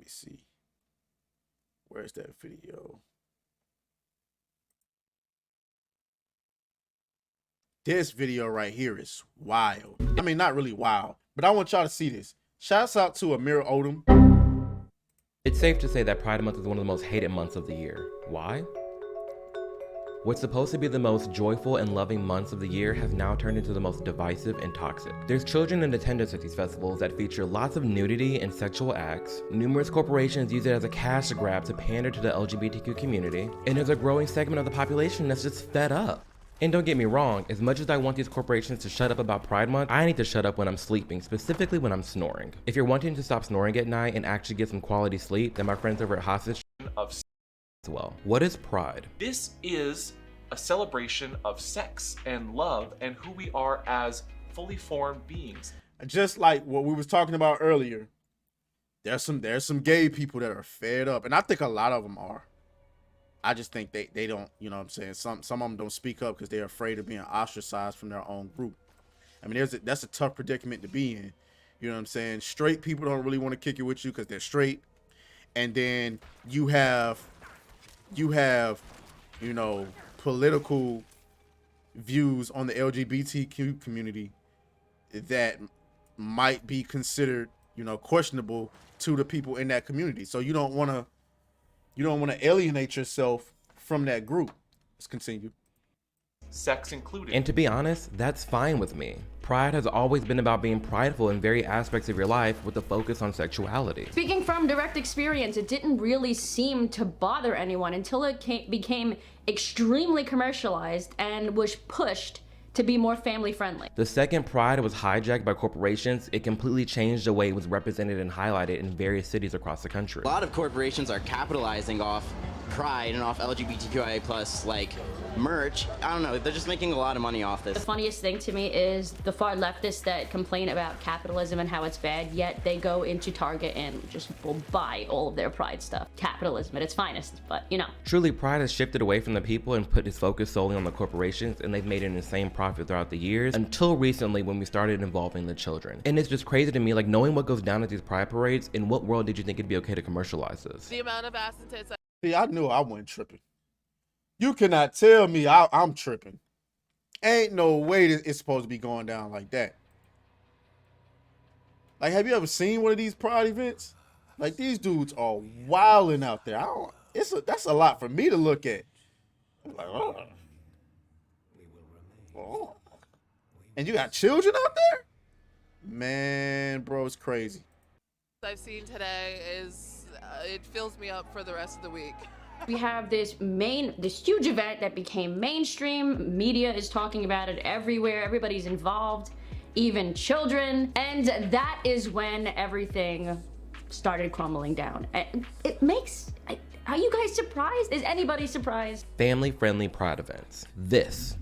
me see. Where's that video? This video right here is wild. I mean, not really wild, but I want y'all to see this. Shouts out to Amir Odom. It's safe to say that Pride Month is one of the most hated months of the year. Why? What's supposed to be the most joyful and loving months of the year has now turned into the most divisive and toxic. There's children in attendance at these festivals that feature lots of nudity and sexual acts. Numerous corporations use it as a cash grab to pander to the LGBTQ community. And there's a growing segment of the population that's just fed up. And don't get me wrong, as much as I want these corporations to shut up about Pride Month, I need to shut up when I'm sleeping, specifically when I'm snoring. If you're wanting to stop snoring at night and actually get some quality sleep, then my friends over at Hostage of as well. What is Pride? This is a celebration of sex and love and who we are as fully formed beings. Just like what we was talking about earlier, there's some gay people that are fed up, and I think a lot of them are. I just think they don't, you know what I'm saying? Some of them don't speak up because they're afraid of being ostracized from their own group. I mean, that's a tough predicament to be in. You know what I'm saying? Straight people don't really want to kick it with you because they're straight. And then you have, you know, political views on the LGBTQ community that might be considered, you know, questionable to the people in that community. So you don't want to alienate yourself from that group. Let's continue. Sex included. And to be honest, that's fine with me. Pride has always been about being prideful in various aspects of your life with a focus on sexuality. Speaking from direct experience, it didn't really seem to bother anyone until it became extremely commercialized and was pushed to be more family friendly. The second Pride was hijacked by corporations, it completely changed the way it was represented and highlighted in various cities across the country. A lot of corporations are capitalizing off Pride and off LGBTQIA plus like merch. I don't know, they're just making a lot of money off The this. funniest thing to me is the far leftists that complain about capitalism and how it's bad, yet they go into Target and just will buy all of their Pride stuff. Capitalism at its finest, but you know. Truly, Pride has shifted away from the people and put its focus solely on the corporations, and they've made an insane profit throughout the years, until recently when we started involving the children. And it's just crazy to me, like knowing what goes down at these Pride parades, in what world did you think it'd be okay to commercialize this? The amount of ass and tits See, I knew I wasn't tripping. You cannot tell me I'm tripping. Ain't no way that it's supposed to be going down like that. Like, have you ever seen one of these Pride events? Like, these dudes are wilding out there. That's a lot for me to look at. I'm like, oh. Oh. And you got children out there? Man, bro, it's crazy. I've seen today is it fills me up for the rest of the week. We have this huge event that became mainstream. Media is talking about it everywhere. Everybody's involved, even children. And that is when everything started crumbling down. It makes, are you guys surprised? Is anybody surprised? Family-friendly Pride events. This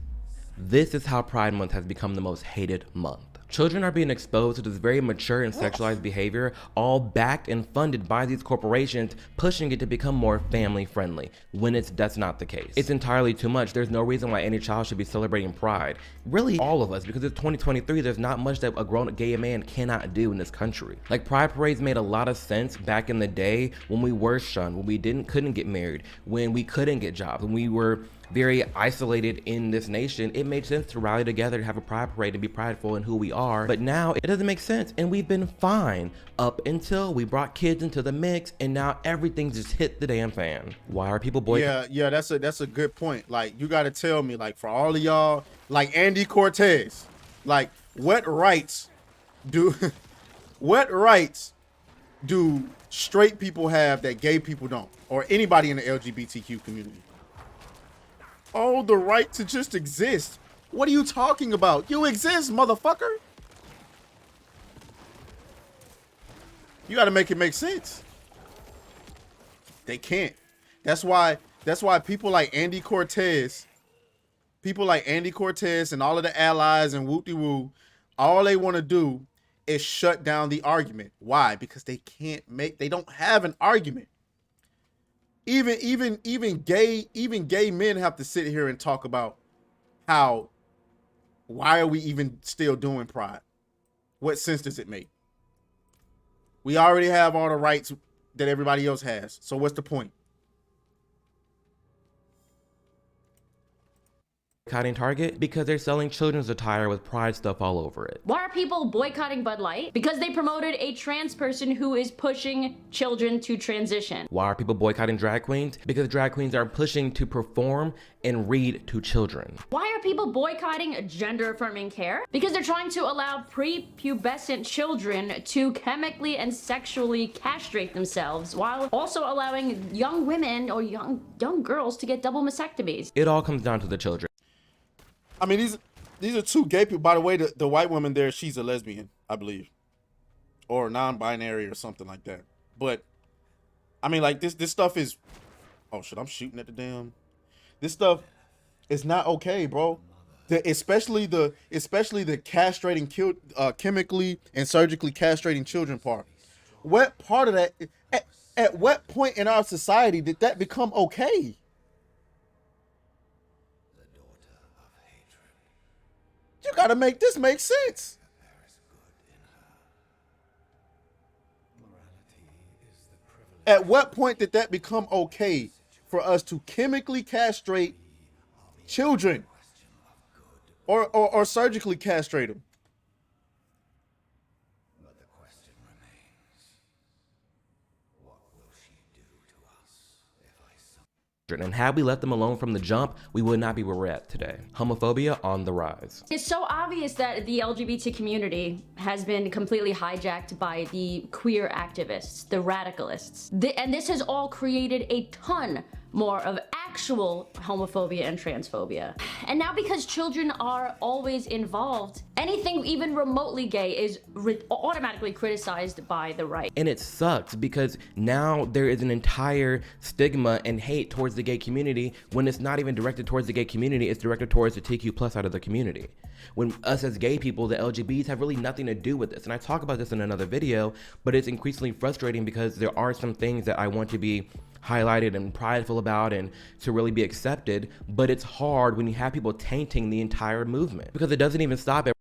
is how Pride Month has become the most hated month. Children are being exposed to this very mature and sexualized behavior, all backed and funded by these corporations, pushing it to become more family friendly, when that's not the case. It's entirely too much. There's no reason why any child should be celebrating Pride. Really, all of us, because it's 2023, there's not much that a grown gay man cannot do in this country. Like, Pride parades made a lot of sense back in the day when we were shunned, when we couldn't get married, when we couldn't get jobs, when we were very isolated in this nation. It made sense to rally together to have a Pride parade and be prideful in who we are. But now it doesn't make sense, and we've been fine up until we brought kids into the mix, and now everything's just hit the damn fan. Why are people boycotting? Yeah, that's a good point. Like, you got to tell me, like, for all of y'all, like Andy Cortez, like, what rights do straight people have that gay people don't, or anybody in the LGBTQ community? Oh, the right to just exist. What are you talking about? You exist, motherfucker. You got to make it make sense. They can't. That's why people like Andy Cortez, and all of the allies and whoop-de-woo, all they want to do is shut down the argument. Why? Because they don't have an argument. Even gay men have to sit here and talk about why are we even still doing Pride? What sense does it make? We already have all the rights that everybody else has. So what's the point? Boycotting Target because they're selling children's attire with pride stuff all over it. Why are people boycotting Bud Light? Because they promoted a trans person who is pushing children to transition. Why are people boycotting drag queens? Because drag queens are pushing to perform and read to children. Why are people boycotting gender-affirming care? Because they're trying to allow prepubescent children to chemically and sexually castrate themselves while also allowing young women or young girls to get double mastectomies. It all comes down to the children. I mean, these are two gay people. By the way, the white woman there, she's a lesbian, I believe, or non-binary or something like that. But I mean, like this stuff is. Oh shit! I'm shooting at the damn. This stuff is not okay, bro. Especially the castrating, chemically and surgically castrating children part. What part of that? At what point in our society did that become okay? You gotta make this make sense. At what point did that become okay for us to chemically castrate children or surgically castrate them? And had we let them alone from the jump, we would not be where we're at today. Homophobia on the rise. It's so obvious that the LGBT community has been completely hijacked by the queer activists, the radicalists. And this has all created a ton more of actual homophobia and transphobia. And now because children are always involved, anything even remotely gay is automatically criticized by the right. And it sucks because now there is an entire stigma and hate towards the gay community when it's not even directed towards the gay community, it's directed towards the TQ plus side of the community. When us as gay people, the LGBTs, have really nothing to do with this. And I talk about this in another video, but it's increasingly frustrating because there are some things that I want to be highlighted and prideful about and to really be accepted, but it's hard when you have people tainting the entire movement because it doesn't even stop it.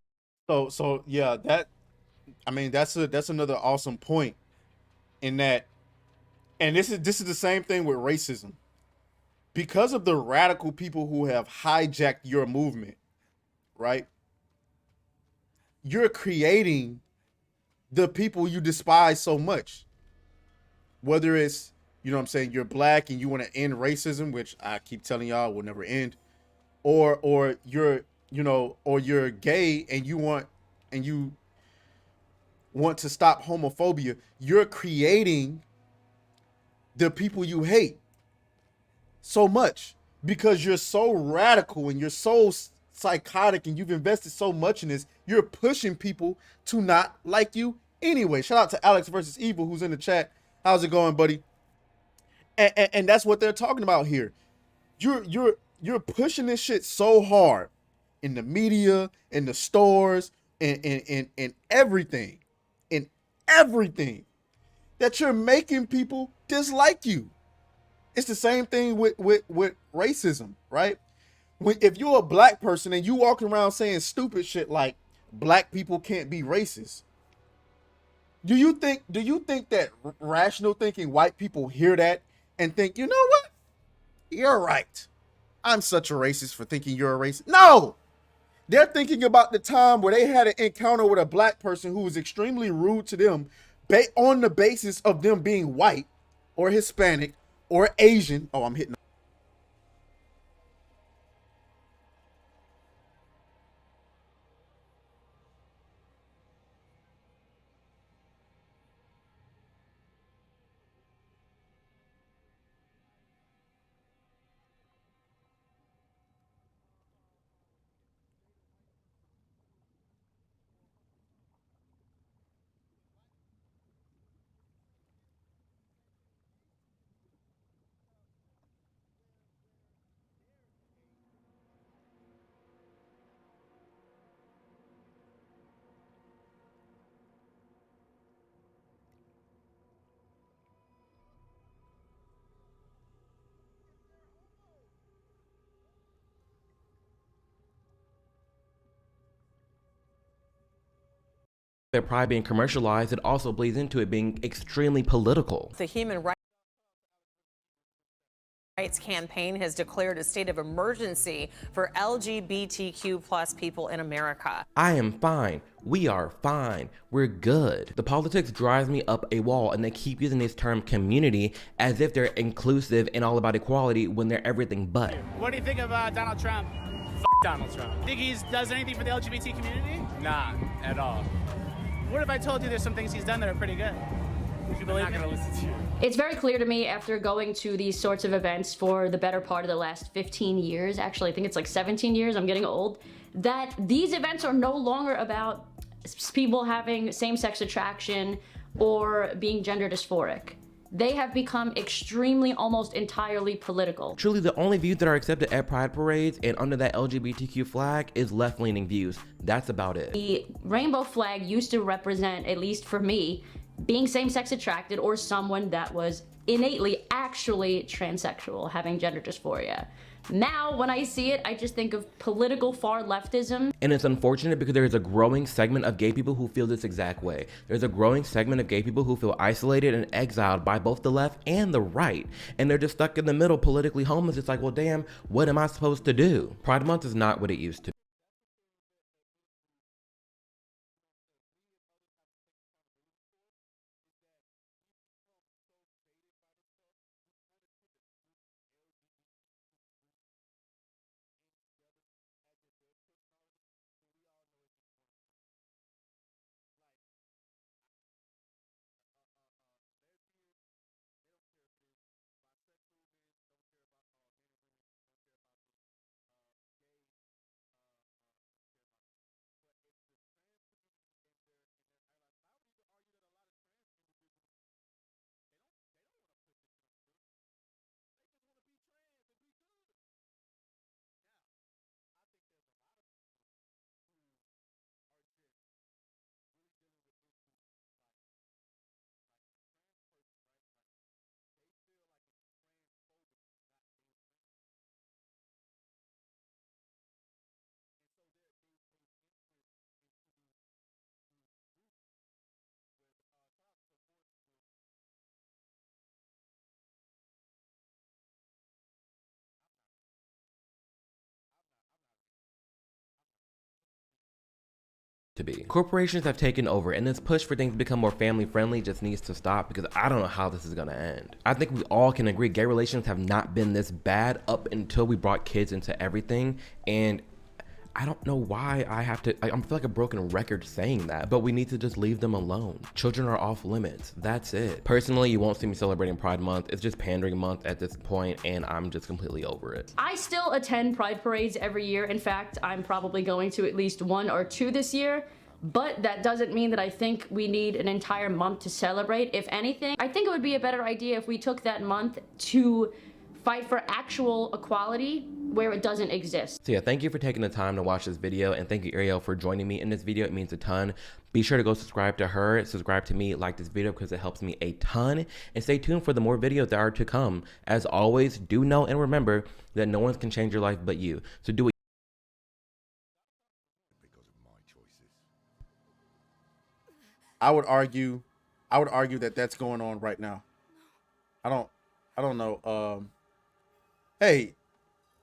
So yeah, that's another awesome point in that, and this is the same thing with racism. Because of the radical people who have hijacked your movement, right? You're creating the people you despise so much. Whether it's, you know what I'm saying, you're black and you want to end racism, which I keep telling y'all will never end, or you're, you know, or you're gay and you want to stop homophobia, you're creating the people you hate so much because you're so radical and you're so psychotic and you've invested so much in this. You're pushing people to not like you anyway. Shout out to Alex versus Evil who's in the chat. How's it going, buddy? And that's what they're talking about here. You're pushing this shit so hard in the media, in the stores, in everything, that you're making people dislike you. It's the same thing with racism, right? If you're a black person and you walking around saying stupid shit like black people can't be racist, do you think that rational thinking white people hear that and think, you know what? You're right. I'm such a racist for thinking you're a racist. No! They're thinking about the time where they had an encounter with a black person who was extremely rude to them on the basis of them being white or Hispanic or Asian. Oh, I'm hitting. that Pride being commercialized, it also bleeds into it being extremely political. The Human Rights Campaign has declared a state of emergency for LGBTQ plus people in America. I am fine. We are fine. We're good. The politics drives me up a wall, and they keep using this term community as if they're inclusive and all about equality when they're everything but. What do you think of Donald Trump? Donald Trump. Think he does anything for the LGBT community? Nah, at all. What if I told you there's some things he's done that are pretty good? Would you believe? I'm not gonna listen to you. It's very clear to me after going to these sorts of events for the better part of the last 15 years, actually I think it's like 17 years, I'm getting old, that these events are no longer about people having same-sex attraction or being gender dysphoric. They have become extremely, almost entirely political. Truly, the only views that are accepted at Pride parades and under that LGBTQ flag is left-leaning views. That's about it. The rainbow flag used to represent, at least for me, being same-sex attracted or someone that was innately actually transsexual, having gender dysphoria. Now, when I see it, I just think of political far leftism. And it's unfortunate because there's a growing segment of gay people who feel this exact way. There's a growing segment of gay people who feel isolated and exiled by both the left and the right. And they're just stuck in the middle, politically homeless. It's like, well, damn, what am I supposed to do? Pride Month is not what it used to be. Corporations have taken over, and this push for things to become more family friendly just needs to stop because I don't know how this is gonna end. I think we all can agree gay relations have not been this bad up until we brought kids into everything, and I don't know why I feel like a broken record saying that, but we need to just leave them alone. Children are off limits. That's it. Personally, you won't see me celebrating Pride Month. It's just pandering month at this point, and I'm just completely over it. I still attend Pride parades every year. In fact, I'm probably going to at least 1 or 2 this year. But that doesn't mean that I think we need an entire month to celebrate. If anything, I think it would be a better idea if we took that month to fight for actual equality where it doesn't exist. So yeah, thank you for taking the time to watch this video, and thank you, Ariel, for joining me in this video. It means a ton. Be sure to go subscribe to her, subscribe to me, like this video because it helps me a ton, and stay tuned for the more videos that are to come. As always, do know and remember that no one can change your life but you. So do it. I would argue that that's going on right now. I don't know. Hey,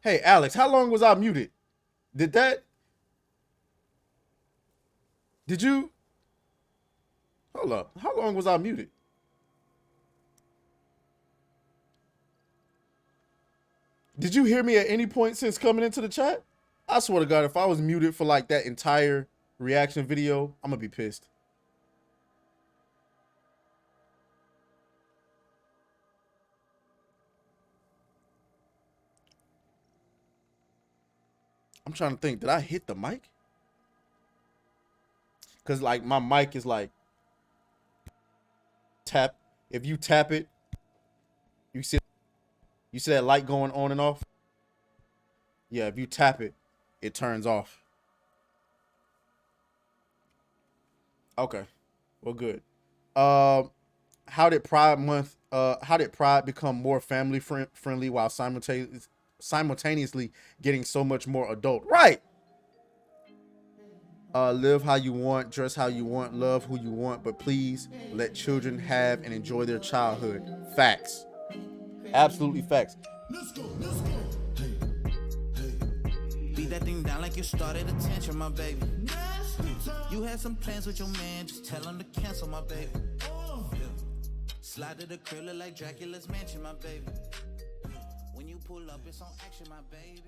Alex, how long was I muted? Did you? Hold up. How long was I muted? Did you hear me at any point since coming into the chat? I swear to God, if I was muted for like that entire reaction video, I'm gonna be pissed. I'm trying to think, did I hit the mic? Cause like my mic is like tap. If you tap it, you see that light going on and off? Yeah, if you tap it, it turns off. Okay. Well, good. How did Pride become more family friendly while simultaneously getting so much more adult? Right. Live how you want, dress how you want, love who you want, but please let children have and enjoy their childhood. Facts. Absolutely facts. Beat that thing down like you started attention, my baby. You had some plans with your man, just tell him to cancel, my baby. Slide to the crib, look like Dracula's mansion, my baby. When you pull up, it's on action, my baby.